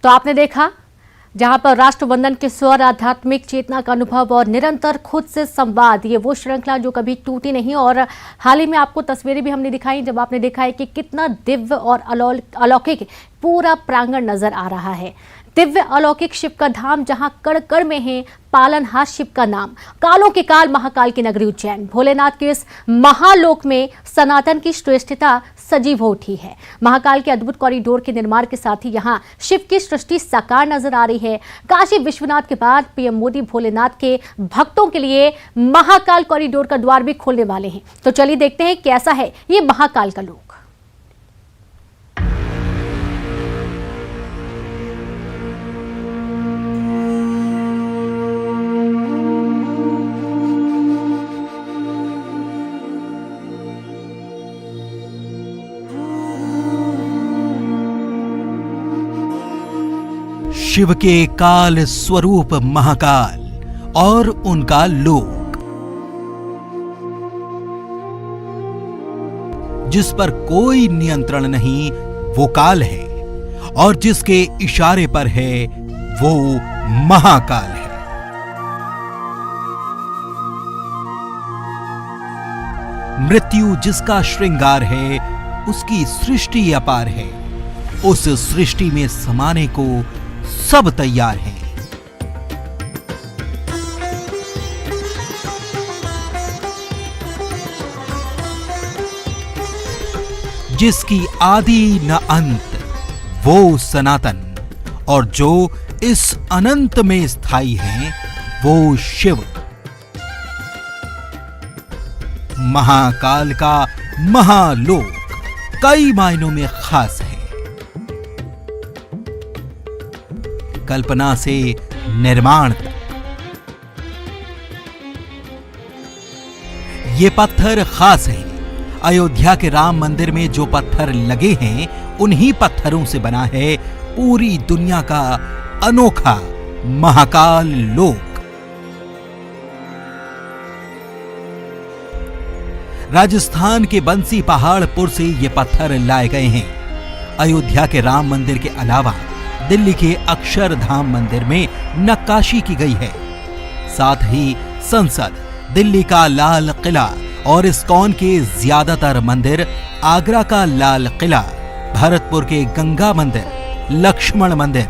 तो आपने देखा जहां पर राष्ट्रवंदन के स्वर, आध्यात्मिक चेतना का अनुभव और निरंतर खुद से संवाद, ये वो श्रृंखला जो कभी टूटी नहीं। और हाल ही में आपको तस्वीरें भी हमने दिखाई जब आपने देखा है कि कितना दिव्य और अलौकिक पूरा प्रांगण नजर आ रहा है। दिव्य अलौकिक शिव का धाम जहां कण कण में है पालनहार शिव का नाम। कालों के काल महाकाल की नगरी उज्जैन, भोलेनाथ के इस महालोक में सनातन की श्रेष्ठता सजीव हो उठी है। महाकाल के अद्भुत कॉरिडोर के निर्माण के साथ ही यहां शिव की सृष्टि साकार नजर आ रही है। काशी विश्वनाथ के बाद पीएम मोदी भोलेनाथ के भक्तों के लिए महाकाल कॉरिडोर का द्वार भी खोलने वाले हैं। तो चलिए देखते हैं कैसा है ये महाकाल का लोक। शिव के काल स्वरूप महाकाल और उनका लोक, जिस पर कोई नियंत्रण नहीं वो काल है, और जिसके इशारे पर है वो महाकाल है। मृत्यु जिसका श्रृंगार है, उसकी सृष्टि अपार है। उस सृष्टि में समाने को सब तैयार हैं। जिसकी आदि न अंत वो सनातन, और जो इस अनंत में स्थायी हैं वो शिव। महाकाल का महालोक कई मायनों में खास है। कल्पना से निर्माण तक ये पत्थर खास हैं। अयोध्या के राम मंदिर में जो पत्थर लगे हैं, उन्हीं पत्थरों से बना है पूरी दुनिया का अनोखा महाकाल लोक। राजस्थान के बंसी पहाड़पुर से ये पत्थर लाए गए हैं। अयोध्या के राम मंदिर के अलावा दिल्ली के अक्षरधाम मंदिर में नक्काशी की गई है। साथ ही संसद, दिल्ली का लाल किला और इस्कॉन के ज्यादातर मंदिर, आगरा का लाल किला, भरतपुर के गंगा मंदिर, लक्ष्मण मंदिर,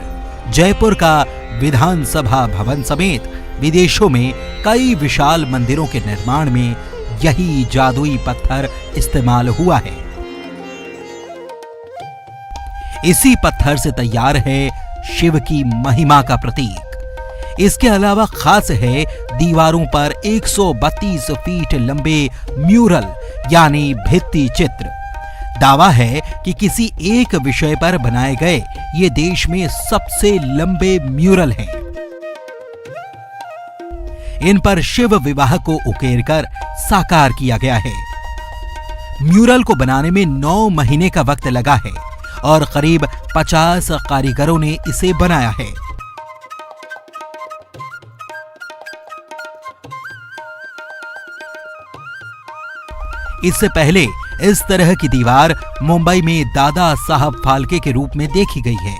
जयपुर का विधानसभा भवन समेत विदेशों में कई विशाल मंदिरों के निर्माण में यही जादुई पत्थर इस्तेमाल हुआ है। इसी पत्थर से तैयार है शिव की महिमा का प्रतीक। इसके अलावा खास है दीवारों पर 132 फीट लंबे म्यूरल यानी भित्ति चित्र। दावा है कि किसी एक विषय पर बनाए गए ये देश में सबसे लंबे म्यूरल हैं। इन पर शिव विवाह को उकेरकर साकार किया गया है। म्यूरल को बनाने में 9 महीने का वक्त लगा है और करीब 50 कारीगरों ने इसे बनाया है। इससे पहले इस तरह की दीवार मुंबई में दादा साहब फाल्के के रूप में देखी गई है,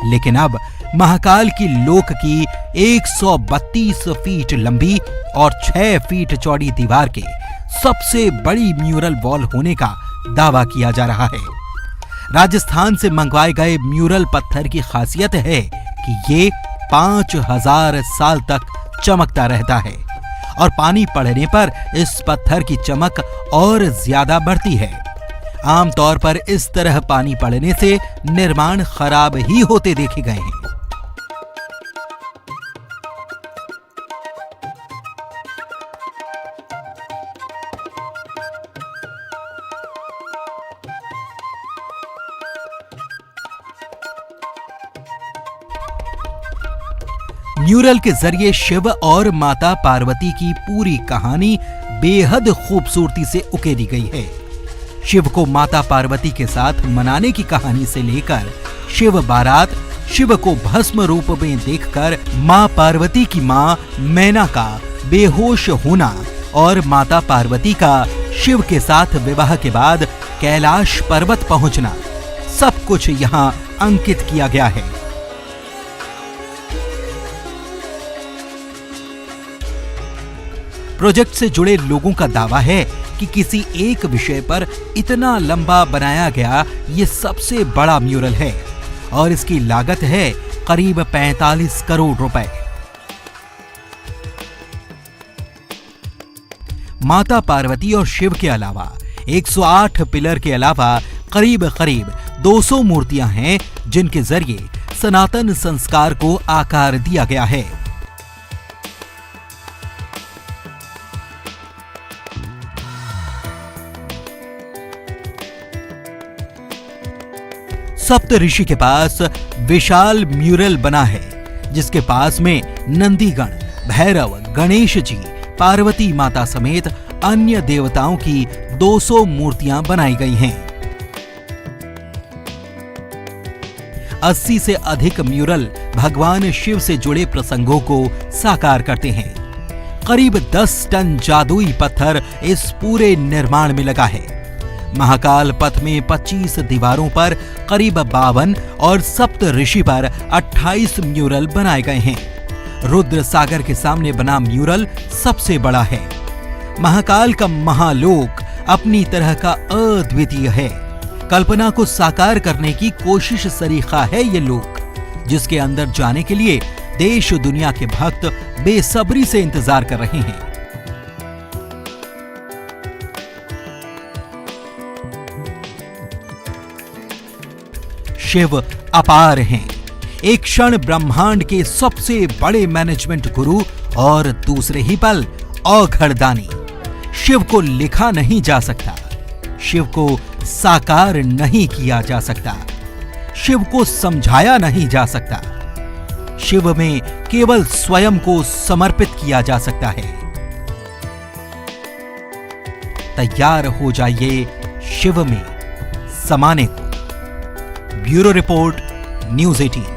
लेकिन अब महाकाल की लोक की 132 फीट लंबी और 6 फीट चौड़ी दीवार के सबसे बड़ी म्यूरल वॉल होने का दावा किया जा रहा है। राजस्थान से मंगवाए गए म्यूरल पत्थर की खासियत है कि ये 5000 साल तक चमकता रहता है और पानी पड़ने पर इस पत्थर की चमक और ज्यादा बढ़ती है। आमतौर पर इस तरह पानी पड़ने से निर्माण खराब ही होते देखे गए हैं। म्यूरल के जरिए शिव और माता पार्वती की पूरी कहानी बेहद खूबसूरती से उकेरी गई है। शिव को माता पार्वती के साथ मनाने की कहानी से लेकर शिव बारात, शिव को भस्म रूप में देखकर मां पार्वती की मां मैना का बेहोश होना और माता पार्वती का शिव के साथ विवाह के बाद कैलाश पर्वत पहुंचना, सब कुछ यहाँ अंकित किया गया है। प्रोजेक्ट से जुड़े लोगों का दावा है कि किसी एक विषय पर इतना लंबा बनाया गया ये सबसे बड़ा म्यूरल है और इसकी लागत है करीब 45 करोड़ रुपए। माता पार्वती और शिव के अलावा 108 पिलर के अलावा करीब 200 मूर्तियां हैं जिनके जरिए सनातन संस्कार को आकार दिया गया है। सप्त ऋषि के पास विशाल म्यूरल बना है जिसके पास में नंदीगण, भैरव, गणेश जी, पार्वती माता समेत अन्य देवताओं की 200 मूर्तियां बनाई गई हैं। 80 से अधिक म्यूरल भगवान शिव से जुड़े प्रसंगों को साकार करते हैं। करीब 10 टन जादुई पत्थर इस पूरे निर्माण में लगा है। महाकाल पथ में 25 दीवारों पर करीब 52 और सप्त ऋषि पर 28 म्यूरल बनाए गए हैं। रुद्र सागर के सामने बना म्यूरल सबसे बड़ा है। महाकाल का महालोक अपनी तरह का अद्वितीय है। कल्पना को साकार करने की कोशिश सरीखा है ये लोक, जिसके अंदर जाने के लिए देश दुनिया के भक्त बेसब्री से इंतजार कर रहे हैं। शिव अपार हैं, एक क्षण ब्रह्मांड के सबसे बड़े मैनेजमेंट गुरु और दूसरे ही पल औघड़दानी। शिव को लिखा नहीं जा सकता, शिव को साकार नहीं किया जा सकता, शिव को समझाया नहीं जा सकता। शिव में केवल स्वयं को समर्पित किया जा सकता है। तैयार हो जाइए शिव में समाने को। Bureau report, news 18।